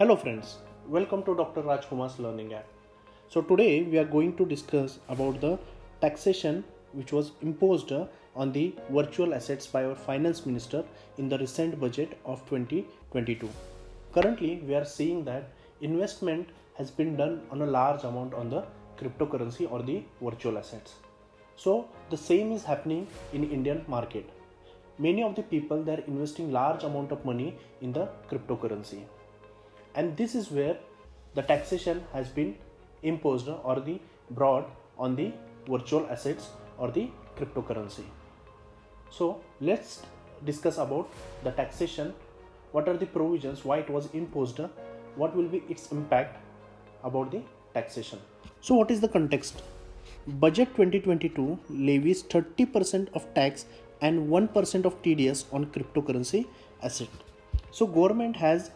Hello friends, welcome to Dr. Rajkumar's Learning app. So today we are going to discuss about the taxation which was imposed on the virtual assets by our finance minister in the recent budget of 2022. Currently we are seeing that investment has been done on a large amount on the cryptocurrency or the virtual assets. So the same is happening in Indian market. Many of the people, they are investing large amount of money in the cryptocurrency. And this is where the taxation has been imposed or the brought on the virtual assets or the cryptocurrency. So let's discuss about the taxation. What are the provisions, why it was imposed, what will be its impact about the taxation. So what is the context? Budget 2022 levies 30% of tax and 1% of TDS on cryptocurrency asset. So government has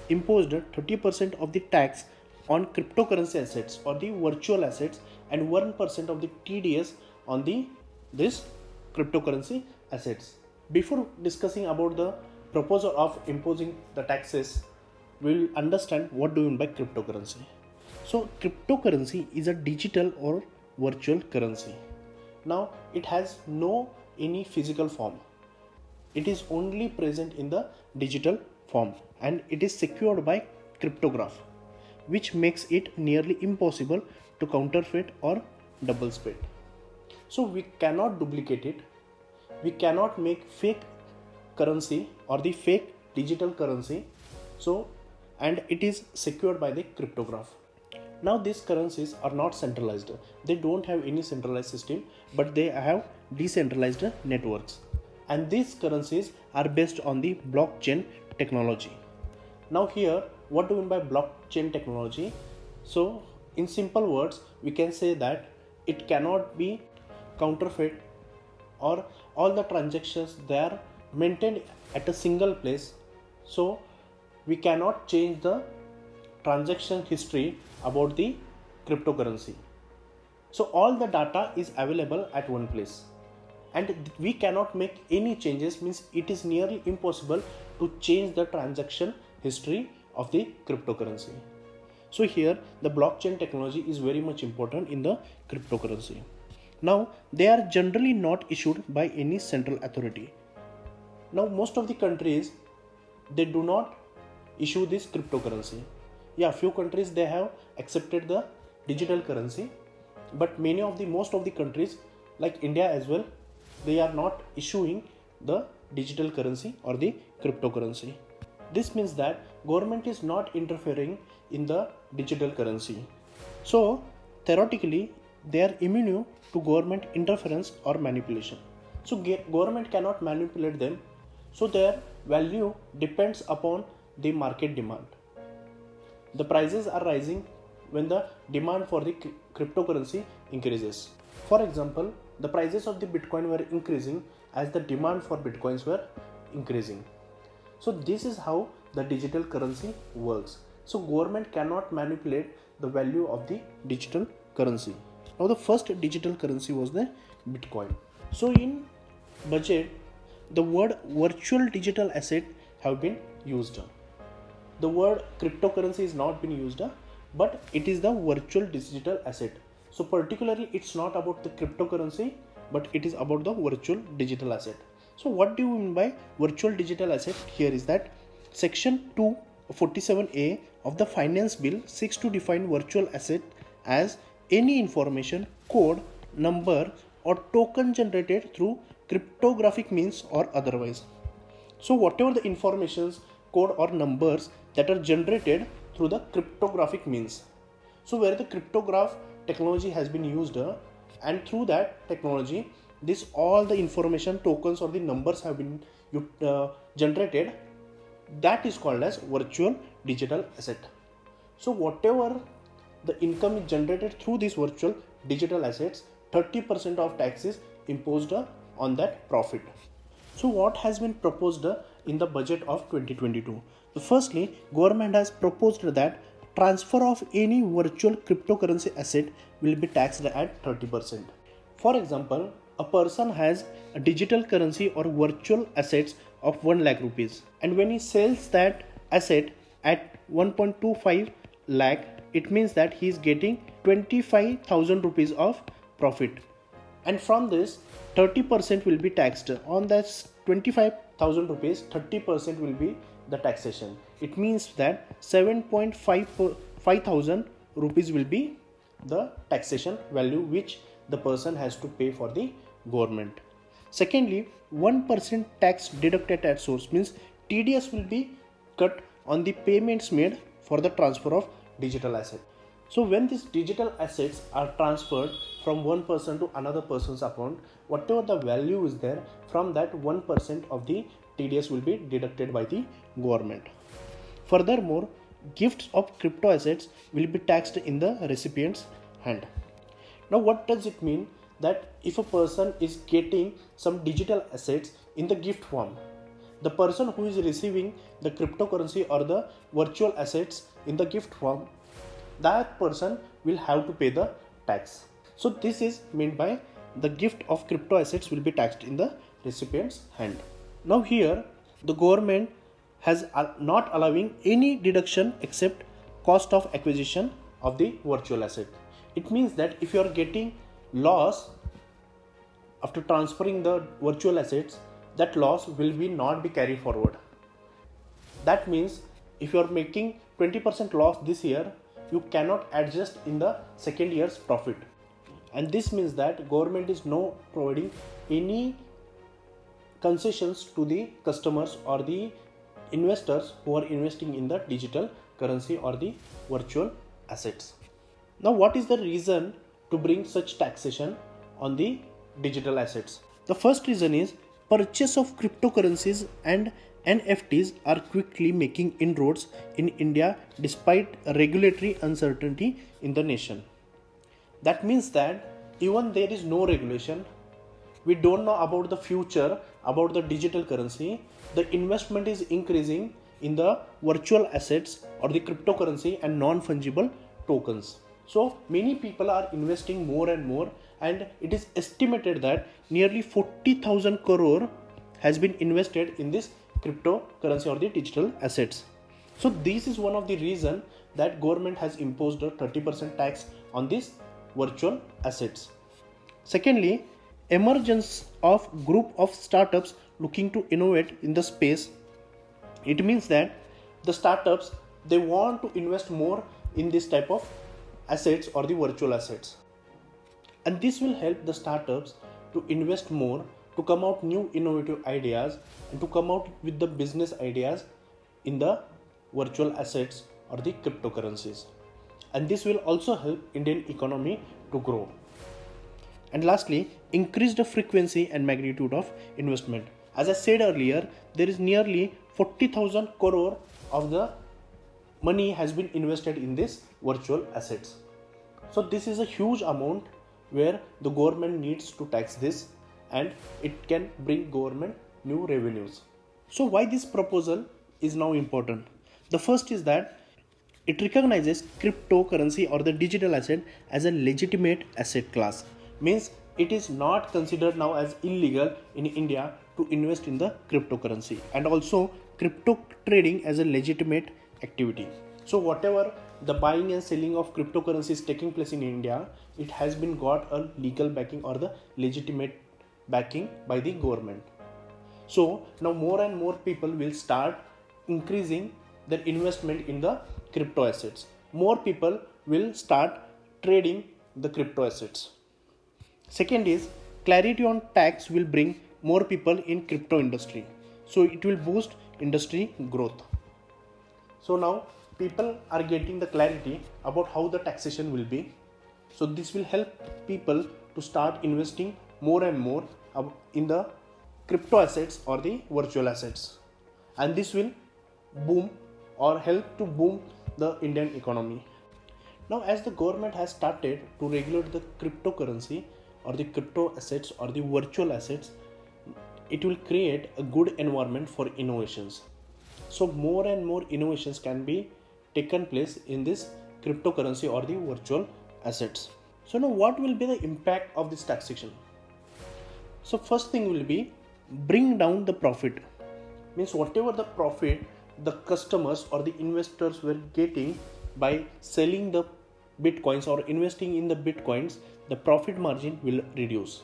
imposed 30% of the tax on cryptocurrency assets or the virtual assets and 1% of the TDS on this cryptocurrency assets. Before discussing about the proposal of imposing the taxes, we will understand what do you mean by cryptocurrency. So cryptocurrency is a digital or virtual currency. Now it has no any physical form. It is only present in the digital form and it is secured by cryptograph, which makes it nearly impossible to counterfeit or double spend. So we cannot duplicate it, we cannot make fake currency or the fake digital currency, and it is secured by the cryptograph. Now these currencies are not centralized, they don't have any centralized system, but they have decentralized networks, and these currencies are based on the blockchain technology. Now here, what do we mean by blockchain technology? So in simple words, we can say that it cannot be counterfeit, or all the transactions, they are maintained at a single place. So we cannot change the transaction history about the cryptocurrency. So all the data is available at one place, and we cannot make any changes, means it is nearly impossible to change the transaction history of the cryptocurrency. So here the blockchain technology is very much important in the cryptocurrency. Now they are generally not issued by any central authority. Now most of the countries, they do not issue this cryptocurrency. Yeah, few countries they have accepted the digital currency, but most of the countries like India as well, they are not issuing the digital currency or the cryptocurrency. This means that government is not interfering in the digital currency. So theoretically they are immune to government interference or manipulation. So government cannot manipulate them. So their value depends upon the market demand. The prices are rising when the demand for the cryptocurrency increases. For example, the prices of the Bitcoin were increasing as the demand for Bitcoins were increasing. So this is how the digital currency works. So government cannot manipulate the value of the digital currency. Now the first digital currency was the Bitcoin. So in budget, the word virtual digital asset have been used. The word cryptocurrency is not been used, but it is the virtual digital asset. So particularly it's not about the cryptocurrency, but it is about the virtual digital asset. So what do you mean by virtual digital asset? Here is that section 247A of the finance bill seeks to define virtual asset as any information, code, number or token generated through cryptographic means or otherwise. So whatever the informations, code or numbers that are generated through the cryptographic means. So where the cryptograph technology has been used, and through that technology, this all the information, tokens or the numbers have been generated, that is called as virtual digital asset. So whatever the income is generated through these virtual digital assets, 30% of tax is imposed on that profit. So what has been proposed in the budget of 2022? Firstly, government has proposed that transfer of any virtual cryptocurrency asset will be taxed at 30%. For example, a person has a digital currency or virtual assets of 1 lakh rupees, and when he sells that asset, at 1.25 lakh, it means that he is getting 25,000 rupees of profit. And from this, 30% will be taxed. On that 25,000 rupees, 30% will be the taxation. It means that 7.5 thousand rupees will be the taxation value which the person has to pay for the government. Secondly, 1% tax deducted at source, means TDS will be cut on the payments made for the transfer of digital asset. So when these digital assets are transferred from one person to another person's account, whatever the value is there, from that 1% of the TDS will be deducted by the government. Furthermore, gifts of crypto assets will be taxed in the recipient's hand. Now what does it mean? That if a person is getting some digital assets in the gift form, the person who is receiving the cryptocurrency or the virtual assets in the gift form, that person will have to pay the tax. So this is meant by the gift of crypto assets will be taxed in the recipient's hand. Now here the government has not allowing any deduction except cost of acquisition of the virtual asset. It means that if you are getting loss after transferring the virtual assets, that loss will not be carried forward. That means if you are making 20% loss this year, you cannot adjust in the second year's profit. And this means that government is not providing any concessions to the customers or the investors who are investing in the digital currency or the virtual assets. Now what is the reason to bring such taxation on the digital assets? The first reason is purchase of cryptocurrencies and NFTs are quickly making inroads in India despite regulatory uncertainty in the nation. That means that even there is no regulation, we don't know about the future about the digital currency, the investment is increasing in the virtual assets or the cryptocurrency and non-fungible tokens. So many people are investing more and more, and it is estimated that nearly 40,000 crore has been invested in this cryptocurrency or the digital assets. So this is one of the reasons that government has imposed a 30% tax on these virtual assets. Secondly, emergence of group of startups looking to innovate in the space. It means that the startups, they want to invest more in this type of assets or the virtual assets, and this will help the startups to invest more, to come out new innovative ideas and to come out with the business ideas in the virtual assets or the cryptocurrencies, and this will also help Indian economy to grow. And lastly, increase the frequency and magnitude of investment. As I said earlier, there is nearly 40,000 crore of the money has been invested in this virtual assets. So this is a huge amount where the government needs to tax this, and it can bring government new revenues. So why this proposal is now important? The first is that it recognizes cryptocurrency or the digital asset as a legitimate asset class. Means it is not considered now as illegal in India to invest in the cryptocurrency, and also crypto trading as a legitimate activity. So whatever the buying and selling of cryptocurrency is taking place in India, it has been got a legal backing or the legitimate backing by the government. So now more and more people will start increasing their investment in the crypto assets. More people will start trading the crypto assets. Second is clarity on tax will bring more people in crypto industry. So it will boost industry growth. So now people are getting the clarity about how the taxation will be. So this will help people to start investing more and more in the crypto assets or the virtual assets. And this will boom or help to boom the Indian economy. Now as the government has started to regulate the cryptocurrency or the crypto assets or the virtual assets, it will create a good environment for innovations. So more and more innovations can be taken place in this cryptocurrency or the virtual assets. So now what will be the impact of this taxation? So first thing will be bring down the profit. Means whatever the profit the customers or the investors were getting by selling the bitcoins or investing in the bitcoins, the profit margin will reduce.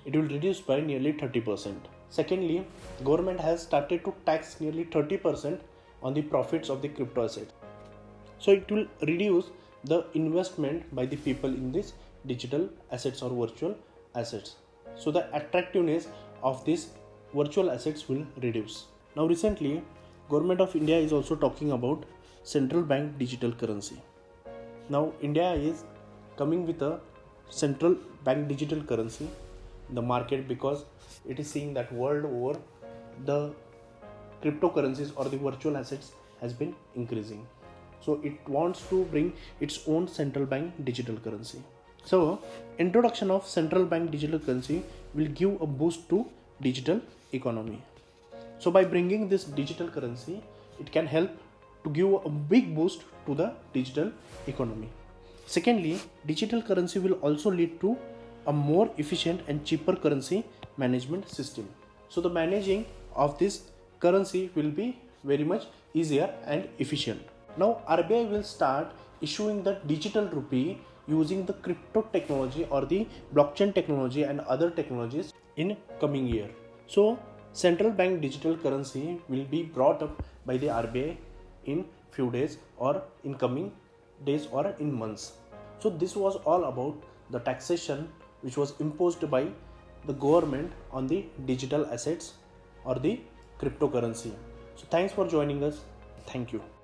It will reduce by nearly 30%. Secondly, government has started to tax nearly 30% on the profits of the crypto assets. So it will reduce the investment by the people in these digital assets or virtual assets. So the attractiveness of these virtual assets will reduce. Now recently, Government of India is also talking about central bank digital currency. Now India is coming with a central bank digital currency in the market because it is seeing that world over the cryptocurrencies or the virtual assets has been increasing. So it wants to bring its own central bank digital currency. So introduction of central bank digital currency will give a boost to digital economy. So by bringing this digital currency, it can help to give a big boost to the digital economy. Secondly, digital currency will also lead to a more efficient and cheaper currency management system. So the managing of this currency will be very much easier and efficient. Now RBI will start issuing the digital rupee using the crypto technology or the blockchain technology and other technologies in coming year. So central bank digital currency will be brought up by the RBI in few days or in coming days or in months. So this was all about the taxation which was imposed by the government on the digital assets or the cryptocurrency. So thanks for joining us. Thank you.